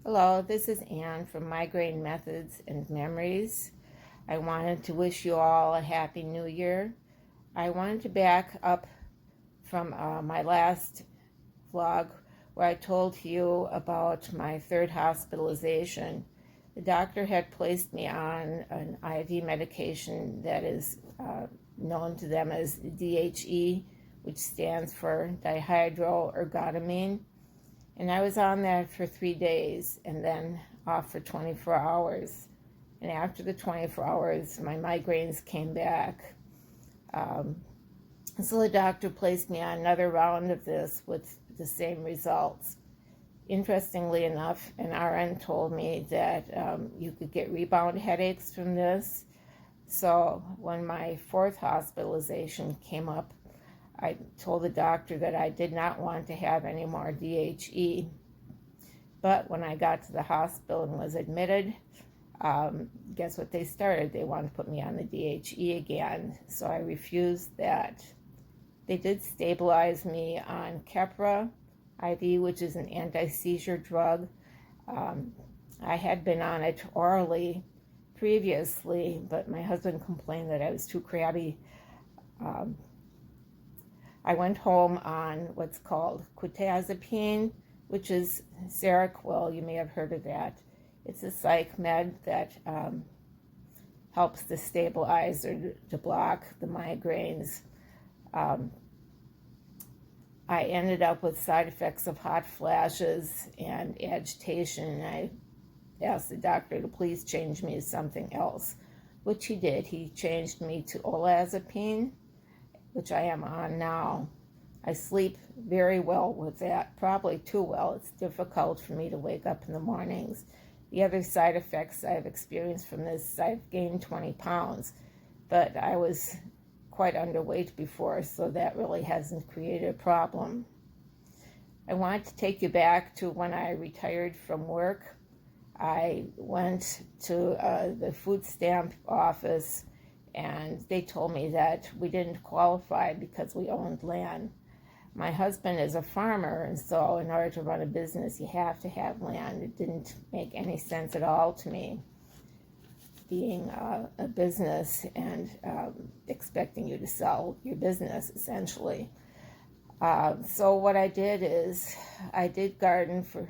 Hello, this is Anne from Migraine Methods and Memories. I wanted to wish you all a happy new year. I wanted to back up from my last vlog where I told you about my third hospitalization. The doctor had placed me on an IV medication that is known to them as DHE, which stands for dihydroergotamine. And I was on that for 3 days and then off for 24 hours. And after the 24 hours, my migraines came back. So the doctor placed me on another round of this with the same results. Interestingly enough, an RN told me that you could get rebound headaches from this. So when my fourth hospitalization came up, I told the doctor that I did not want to have any more DHE. But when I got to the hospital and was admitted, guess what they started? They wanted to put me on the DHE again. So I refused that. They did stabilize me on Keppra IV, which is an anti-seizure drug. I had been on it orally previously, but my husband complained that I was too crabby. I went home on what's called quetiapine, which is Seroquel. You may have heard of that. It's a psych med that helps to stabilize or to block the migraines. I ended up with side effects of hot flashes and agitation, and I asked the doctor to please change me to something else, which he did. He changed me to olazapine, which I am on now. I sleep very well with that, probably too well. It's difficult for me to wake up in the mornings. The other side effects I've experienced from this, I've gained 20 pounds, but I was quite underweight before, so that really hasn't created a problem. I want to take you back to when I retired from work. I went to the food stamp office, and they told me that we didn't qualify because we owned land. My husband is a farmer, and so in order to run a business, you have to have land. It didn't make any sense at all to me, being a business and expecting you to sell your business, essentially. So what I did is I did garden for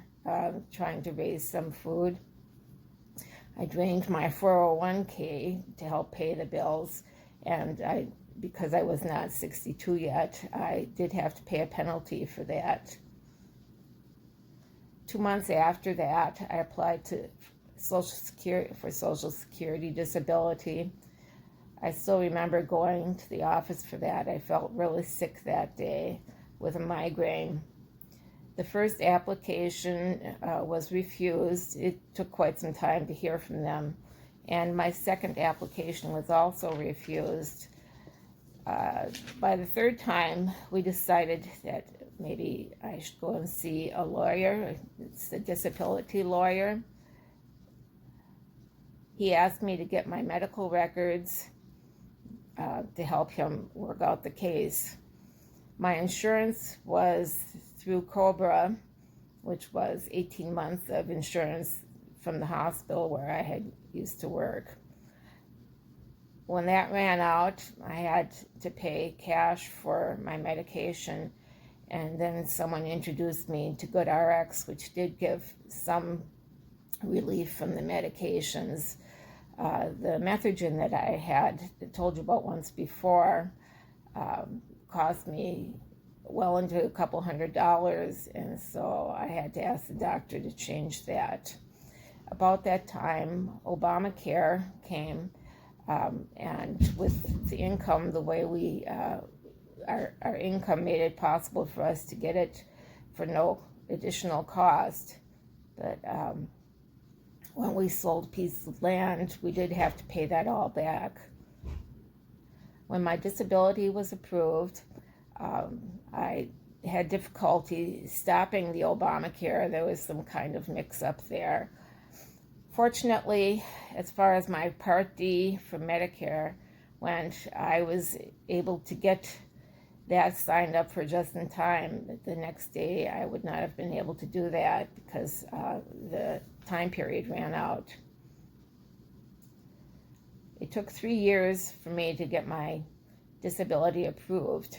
trying to raise some food. I drained my 401k to help pay the bills, and because I was not 62 yet, I did have to pay a penalty for that. 2 months after that, I applied to Social Security disability. I still remember going to the office for that. I felt really sick that day with a migraine. The first application was refused. It took quite some time to hear from them. And my second application was also refused. By the third time, we decided that maybe I should go and see a lawyer. It's a disability lawyer. He asked me to get my medical records to help him work out the case. My insurance was through COBRA, which was 18 months of insurance from the hospital where I had used to work. When that ran out, I had to pay cash for my medication, and then someone introduced me to GoodRx, which did give some relief from the medications. The Methogen that I had told you about once before cost me well into a couple $100, and so I had to ask the doctor to change that. About that time, Obamacare came, and with the income, the way we our income made it possible for us to get it for no additional cost. But when we sold pieces of land, we did have to pay that all back. When my disability was approved, I had difficulty stopping the Obamacare. There was some kind of mix-up there. Fortunately, as far as my Part D for Medicare went, I was able to get that signed up for just in time. The next day, I would not have been able to do that because the time period ran out. It took 3 years for me to get my disability approved.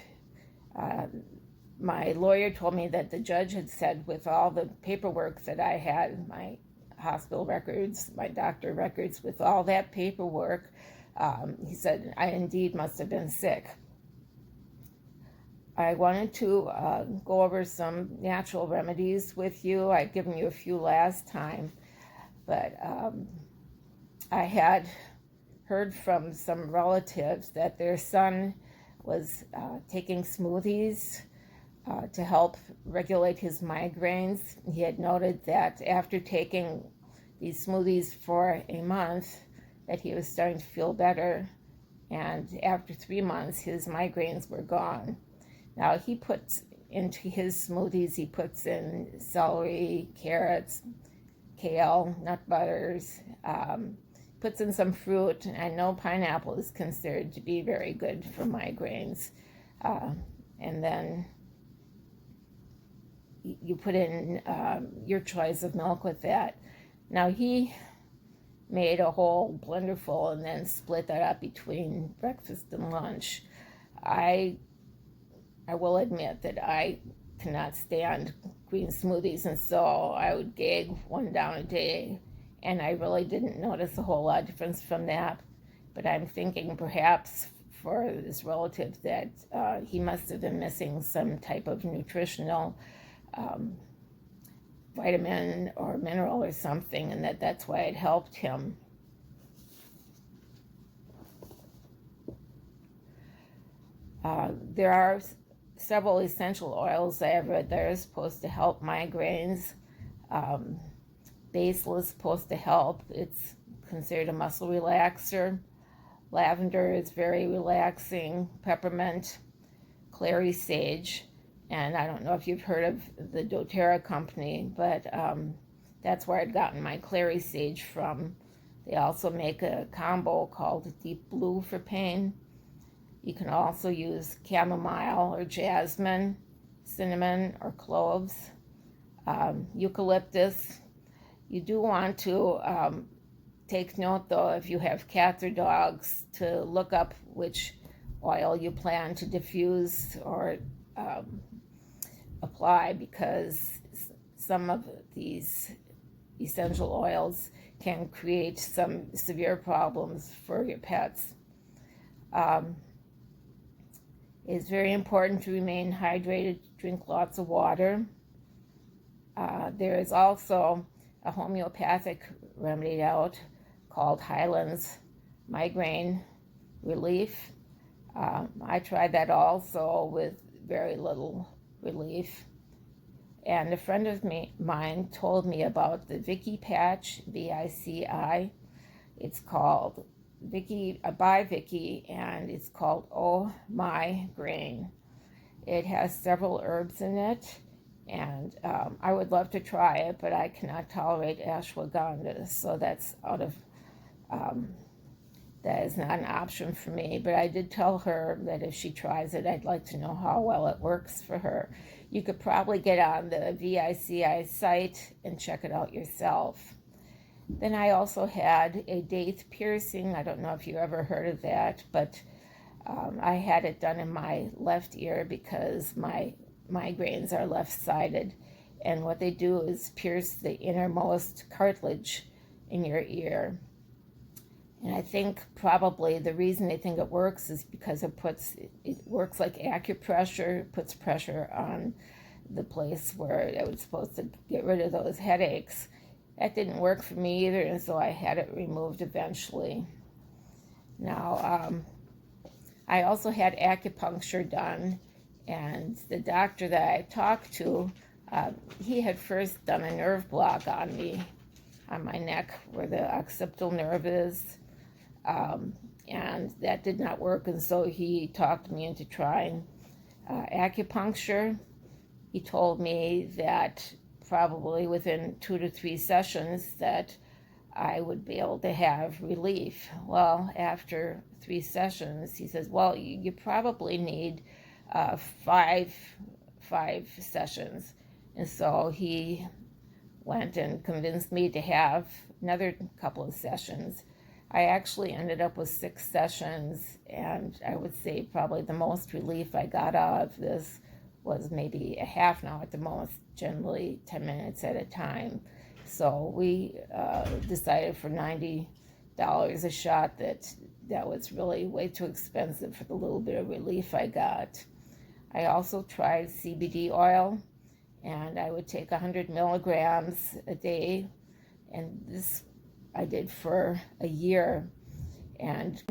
My lawyer told me that the judge had said with all the paperwork that I had, my hospital records, my doctor records, with all that paperwork, he said I indeed must have been sick. I wanted to go over some natural remedies with you. I'd given you a few last time, but I had heard from some relatives that their son was taking smoothies to help regulate his migraines. He had noted that after taking these smoothies for a month that he was starting to feel better, and after 3 months his migraines were gone. Now he puts into his smoothies, he puts in celery, carrots, kale, nut butters, puts in some fruit. I know pineapple is considered to be very good for migraines. And then you put in your choice of milk with that. Now he made a whole blenderful and then split that up between breakfast and lunch. I will admit that I cannot stand green smoothies, and so I would gag one down a day, and I really didn't notice a whole lot of difference from that. But I'm thinking perhaps for this relative that he must have been missing some type of nutritional vitamin or mineral or something, and that's why it helped him. There are several essential oils I have read that are supposed to help migraines. Basil is supposed to help. It's considered a muscle relaxer. Lavender is very relaxing. Peppermint, clary sage, and I don't know if you've heard of the doTERRA company, but that's where I'd gotten my clary sage from. They also make a combo called Deep Blue for pain. You can also use chamomile or jasmine, cinnamon or cloves, eucalyptus. You do want to take note, though, if you have cats or dogs, to look up which oil you plan to diffuse or apply, because some of these essential oils can create some severe problems for your pets. It's very important to remain hydrated, drink lots of water. There is also a homeopathic remedy out called Highland's Migraine Relief. I tried that also with very little relief. And a friend of mine told me about the Vicky patch, VICI. It's called Vicky, by Vicky, and it's called Oh Migraine. It has several herbs in it, and I would love to try it, but I cannot tolerate ashwagandha, so that's out of that is not an option for me. But I did tell her that if she tries it, I'd like to know how well it works for her. You could probably get on the VICI site and check it out yourself. Then I also had a daith piercing. I don't know if you ever heard of that, but I had it done in my left ear because my migraines are left-sided. And what they do is pierce the innermost cartilage in your ear. And I think probably the reason they think it works is because it works like acupressure, puts pressure on the place where it was supposed to get rid of those headaches. That didn't work for me either, and so I had it removed eventually. Now, I also had acupuncture done, and the doctor that I talked to, he had first done a nerve block on me, on my neck where the occipital nerve is, and that did not work, and so he talked me into trying acupuncture. He told me that probably within 2 to 3 sessions that I would be able to have relief. Well, after 3 sessions, he says, well, you probably need uh, five five sessions. And so he went and convinced me to have another couple of sessions. I actually ended up with 6 sessions, and I would say probably the most relief I got out of this was maybe a half an hour at the most, generally 10 minutes at a time. So we decided for $90 a shot that was really way too expensive for the little bit of relief I got. I also tried CBD oil, and I would take 100 milligrams a day, and this I did for a year. And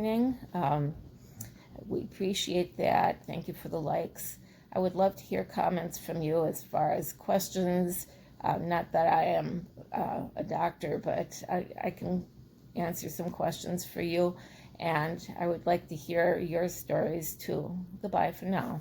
we appreciate that. Thank you for the likes. I would love to hear comments from you as far as questions. Not that I am a doctor, but I can answer some questions for you. And I would like to hear your stories too. Goodbye for now.